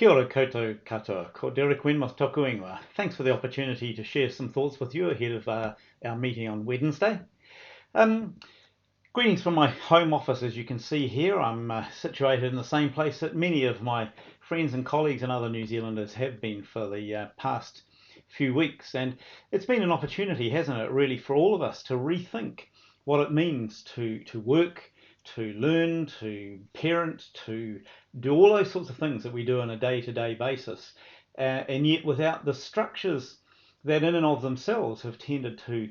Kia ora koutou katoa, ko Derek Wenmoth toku ingoa. Thanks for the opportunity to share some thoughts with you ahead of our meeting on Wednesday. Um, Greetings from my home office. As you can see here, I'm situated in the same place that many of my friends and colleagues and other New Zealanders have been for the past few weeks. And it's been an opportunity, hasn't it, really, for all of us to rethink what it means to work, to learn, to parent, to do all those sorts of things that we do on a day-to-day basis, and yet without the structures that in and of themselves have tended to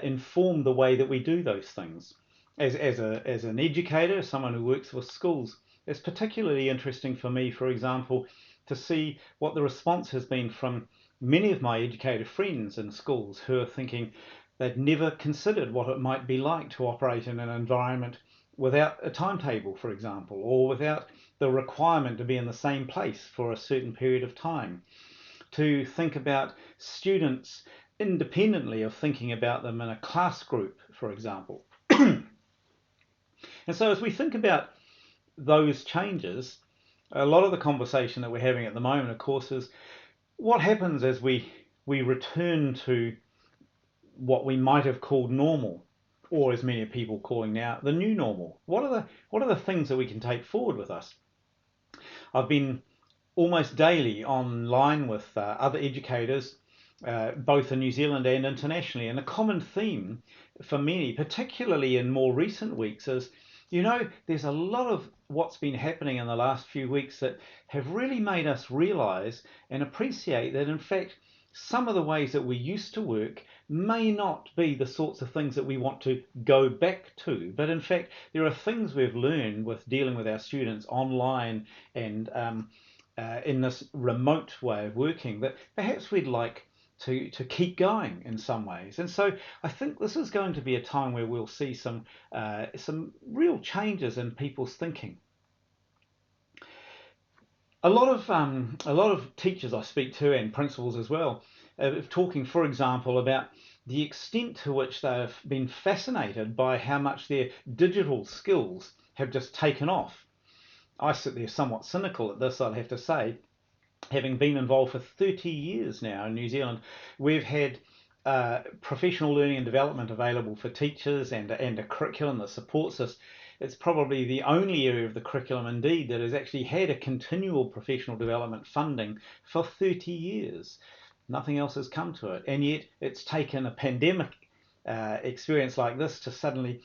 inform the way that we do those things. As an educator, someone who works with schools, it's particularly interesting for me, for example, to see what the response has been from many of my educator friends in schools who are thinking they'd never considered what it might be like to operate in an environment without a timetable, for example, or without the requirement to be in the same place for a certain period of time. To think about students independently of thinking about them in a class group, for example. And so as we think about those changes, a lot of the conversation that we're having at the moment, of course, is what happens as we return to what we might have called normal, or as many people calling now, the new normal. What are the things that we can take forward with us? I've been almost daily online with other educators, both in New Zealand and internationally. And a common theme for many, particularly in more recent weeks, is there's a lot of what's been happening in the last few weeks that have really made us realize and appreciate that, in fact, some of the ways that we used to work may not be the sorts of things that we want to go back to. But in fact, there are things we've learned with dealing with our students online and in this remote way of working that perhaps we'd like to keep going in some ways. And so I think this is going to be a time where we'll see some real changes in people's thinking. A lot of teachers I speak to, and principals as well, talking, for example, about the extent to which they've been fascinated by how much their digital skills have just taken off. I sit there somewhat cynical at this, I'd have to say. Having been involved for 30 years now in New Zealand, we've had professional learning and development available for teachers and a curriculum that supports us. It's probably the only area of the curriculum, indeed, that has actually had a continual professional development funding for 30 years. Nothing else has come to it. And yet it's taken a pandemic experience like this to suddenly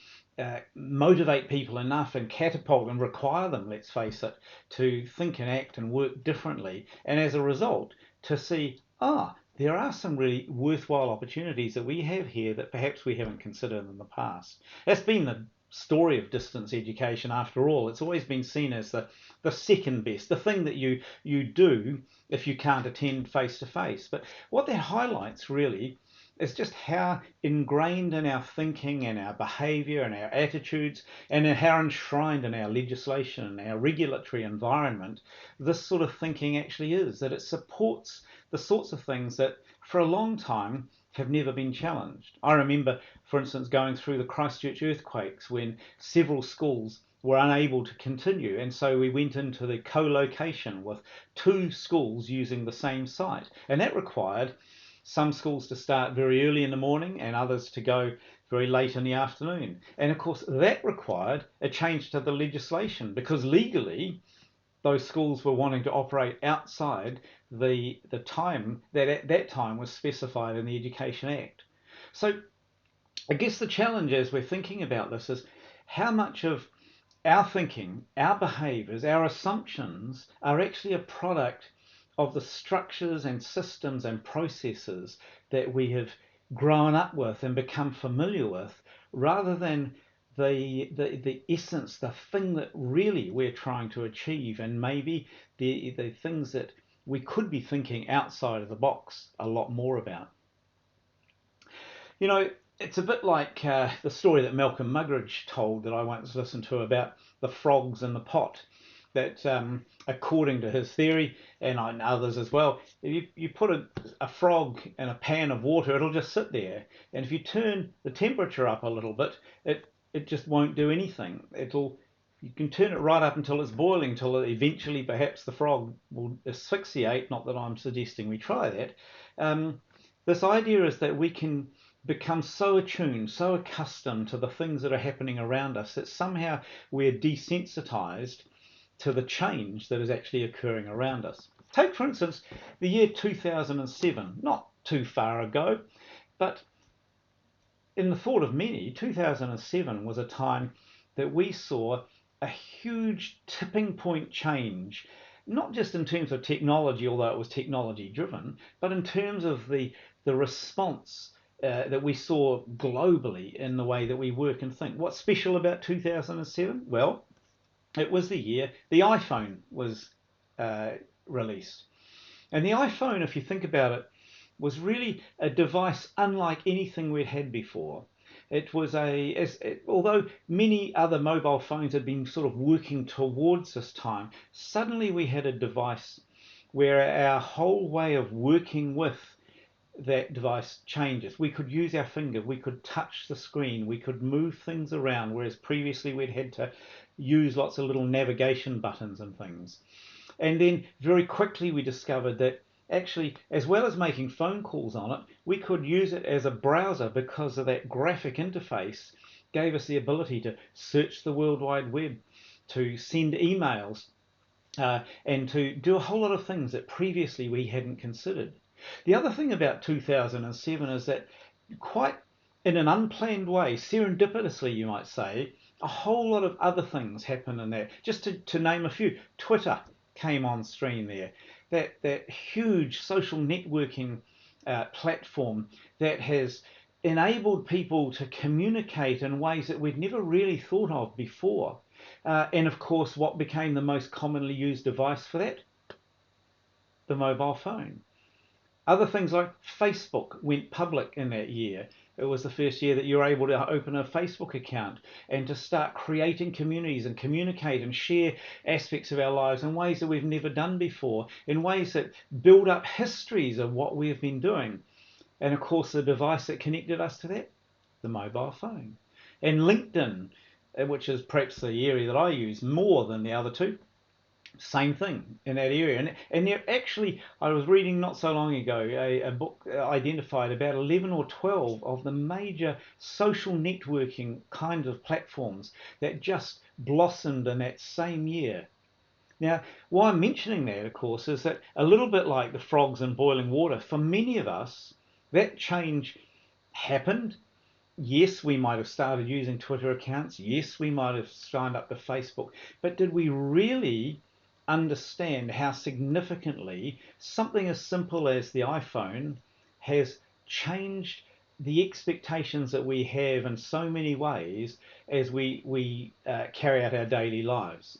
motivate people enough and catapult and require them, let's face it, to think and act and work differently. And as a result, to see, there are some really worthwhile opportunities that we have here that perhaps we haven't considered in the past. That's been the story of distance education after all. It's always been seen as the second best, the thing that you do if you can't attend face to face. But what that highlights really is just how ingrained in our thinking and our behaviour and our attitudes and how enshrined in our legislation and our regulatory environment this sort of thinking actually is, that it supports the sorts of things that for a long time have never been challenged. I remember, for instance, going through the Christchurch earthquakes when several schools were unable to continue, and so we went into the co-location with two schools using the same site, and that required some schools to start very early in the morning and others to go very late in the afternoon. And of course, that required a change to the legislation because legally those schools were wanting to operate outside the time that at that time was specified in the Education Act. So I guess the challenge as we're thinking about this is how much of our thinking, our behaviours, our assumptions are actually a product of the structures and systems and processes that we have grown up with and become familiar with, rather than the essence, the thing that really we're trying to achieve, and maybe the things that we could be thinking outside of the box a lot more about. It's a bit like the story that Malcolm Muggeridge told that I once listened to about the frogs in the pot. That according to his theory, and others as well, if you put a frog in a pan of water, it'll just sit there. And if you turn the temperature up a little bit, it just won't do anything. It'll You can turn it right up until it's boiling, till eventually perhaps the frog will asphyxiate. Not that I'm suggesting we try that. This idea is that we can become so attuned, so accustomed to the things that are happening around us that somehow we're desensitized to the change that is actually occurring around us. Take, for instance, the year 2007, not too far ago, but in the thought of many, 2007 was a time that we saw a huge tipping point change, not just in terms of technology, although it was technology driven, but in terms of the response that we saw globally in the way that we work and think. What's special about 2007? Well, it was the year the iPhone was uh, released. And the iPhone, if you think about it, was really a device unlike anything we'd had before. It was although many other mobile phones had been sort of working towards this time, suddenly we had a device where our whole way of working with that device changes. We could use our finger, we could touch the screen, we could move things around, whereas previously we'd had to use lots of little navigation buttons and things. And then very quickly we discovered that actually, as well as making phone calls on it, we could use it as a browser because of that graphic interface gave us the ability to search the World Wide Web, to send emails, and to do a whole lot of things that previously we hadn't considered. The other thing about 2007 is that quite in an unplanned way, serendipitously you might say, a whole lot of other things happened in there. Just to name a few, Twitter came on stream there. That huge social networking platform that has enabled people to communicate in ways that we'd never really thought of before. And of course, what became the most commonly used device for that? The mobile phone. Other things like Facebook went public in that year. It was the first year that you were able to open a Facebook account and to start creating communities and communicate and share aspects of our lives in ways that we've never done before, in ways that build up histories of what we have been doing. And of course, the device that connected us to that, the mobile phone. And LinkedIn, which is perhaps the area that I use more than the other two, same thing in that area. And there actually, I was reading not so long ago, a book identified about 11 or 12 of the major social networking kind of platforms that just blossomed in that same year. Now, why I'm mentioning that, of course, is that a little bit like the frogs in boiling water, for many of us, that change happened. Yes, we might have started using Twitter accounts. Yes, we might have signed up to Facebook. But did we really understand how significantly something as simple as the iPhone has changed the expectations that we have in so many ways as we carry out our daily lives?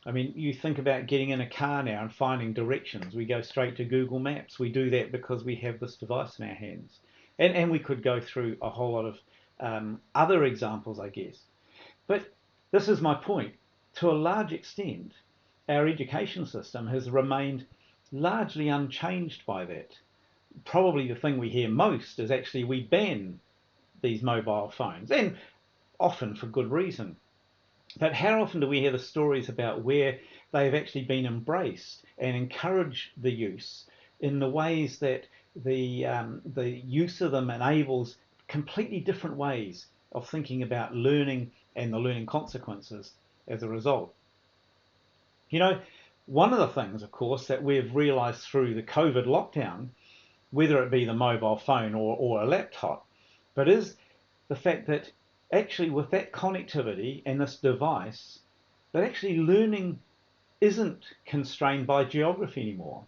I mean, you think about getting in a car now and finding directions. We go straight to Google Maps. We do that because we have this device in our hands. And we could go through a whole lot of other examples, I guess. But this is my point. To a large extent, our education system has remained largely unchanged by that. Probably the thing we hear most is actually we ban these mobile phones, and often for good reason. But how often do we hear the stories about where they've actually been embraced and encourage the use in the ways that the use of them enables completely different ways of thinking about learning and the learning consequences as a result? You know, one of the things, of course, that we've realized through the COVID lockdown, whether it be the mobile phone or a laptop, but is the fact that actually with that connectivity and this device, that actually learning isn't constrained by geography anymore.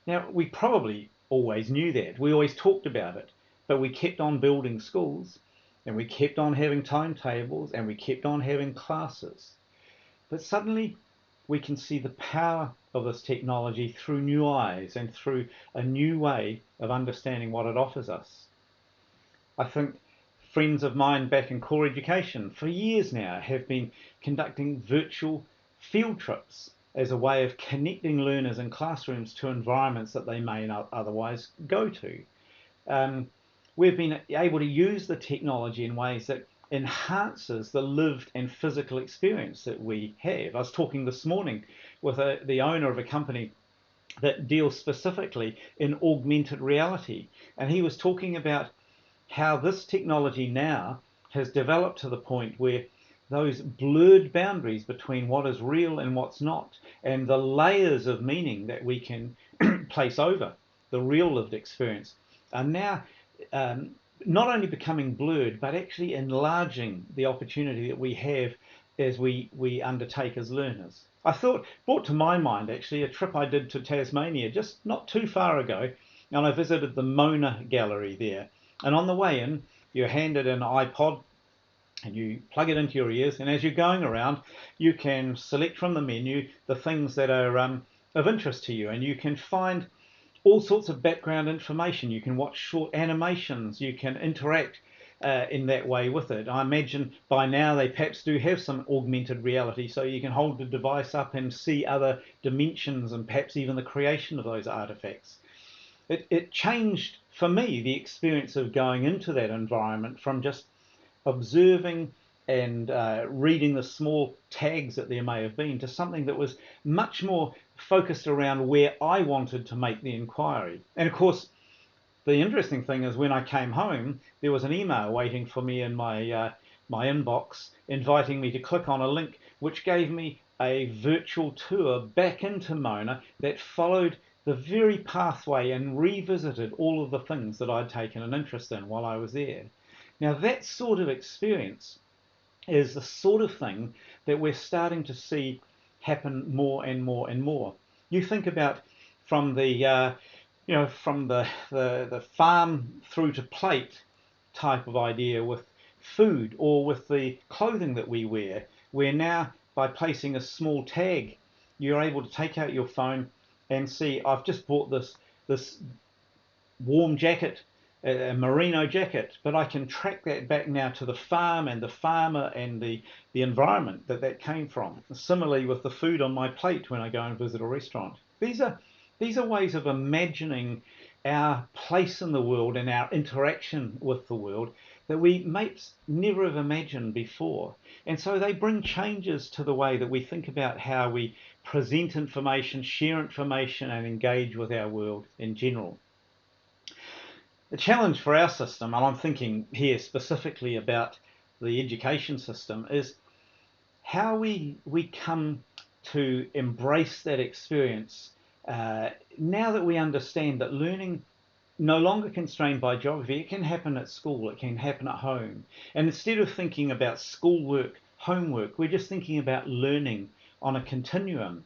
Now, we probably always knew that. We always talked about it, but we kept on building schools and we kept on having timetables and we kept on having classes. But suddenly we can see the power of this technology through new eyes and through a new way of understanding what it offers us. I think friends of mine back in core education for years now have been conducting virtual field trips as a way of connecting learners in classrooms to environments that they may not otherwise go to. We've been able to use the technology in ways that enhances the lived and physical experience that we have. I was talking this morning with the owner of a company that deals specifically in augmented reality, and he was talking about how this technology now has developed to the point where those blurred boundaries between what is real and what's not, and the layers of meaning that we can place over the real lived experience, are now not only becoming blurred, but actually enlarging the opportunity that we have as we undertake as learners. I thought, brought to my mind actually a trip I did to Tasmania just not too far ago, and I visited the Mona Gallery there. And on the way in, you're handed an iPod and you plug it into your ears, and as you're going around, you can select from the menu the things that are of interest to you, and you can find all sorts of background information. You can watch short animations, you can interact in that way with it. I imagine by now they perhaps do have some augmented reality, so you can hold the device up and see other dimensions and perhaps even the creation of those artifacts. It changed for me the experience of going into that environment from just observing and reading the small tags that there may have been to something that was much more focused around where I wanted to make the inquiry. And of course, the interesting thing is when I came home, there was an email waiting for me in my inbox inviting me to click on a link which gave me a virtual tour back into Mona that followed the very pathway and revisited all of the things that I'd taken an interest in while I was there. Now, that sort of experience is the sort of thing that we're starting to see happen more and more and more. You think about from the farm through to plate type of idea with food or with the clothing that we wear, where now by placing a small tag, you're able to take out your phone and see, I've just bought this warm jacket, a merino jacket, but I can track that back now to the farm and the farmer and the environment that came from. Similarly with the food on my plate when I go and visit a restaurant. These are ways of imagining our place in the world and our interaction with the world that we might never have imagined before. And so they bring changes to the way that we think about how we present information, share information, and engage with our world in general. The challenge for our system, and I'm thinking here specifically about the education system, is how we come to embrace that experience now that we understand that learning no longer constrained by geography. It can happen at school, it can happen at home. And instead of thinking about schoolwork, homework, we're just thinking about learning on a continuum.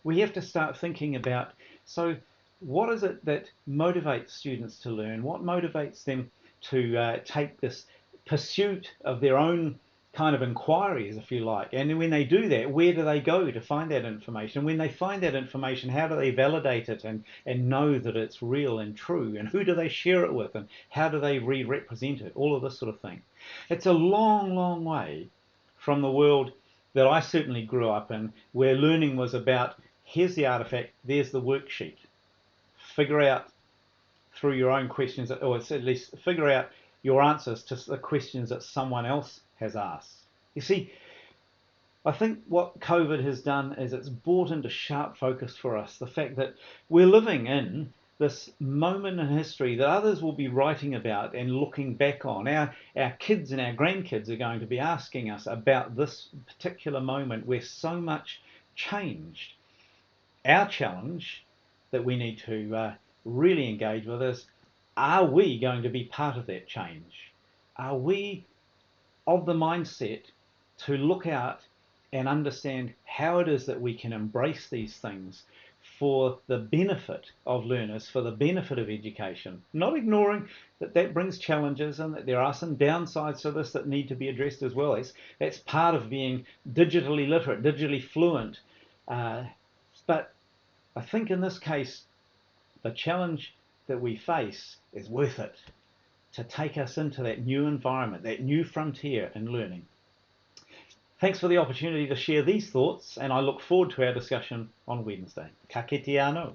We have to start thinking about, so what is it that motivates students to learn? What motivates them to take this pursuit of their own kind of inquiries, if you like? And when they do that, where do they go to find that information? When they find that information, how do they validate it and know that it's real and true? And who do they share it with? And how do they re-represent it? All of this sort of thing. It's a long, long way from the world that I certainly grew up in, where learning was about, here's the artifact, there's the worksheet. Figure out through your own questions, or at least figure out your answers to the questions that someone else has asked. You see, I think what COVID has done is it's brought into sharp focus for us the fact that we're living in this moment in history that others will be writing about and looking back on. Our kids and our grandkids are going to be asking us about this particular moment where so much changed. Our challenge that we need to really engage with is, are we going to be part of that change? Are we of the mindset to look out and understand how it is that we can embrace these things for the benefit of learners, for the benefit of education, not ignoring that that brings challenges and that there are some downsides to this that need to be addressed as well. That's part of being digitally literate, digitally fluent. But I think in this case, the challenge that we face is worth it to take us into that new environment, that new frontier in learning. Thanks for the opportunity to share these thoughts, and I look forward to our discussion on Wednesday. Ka kite anō.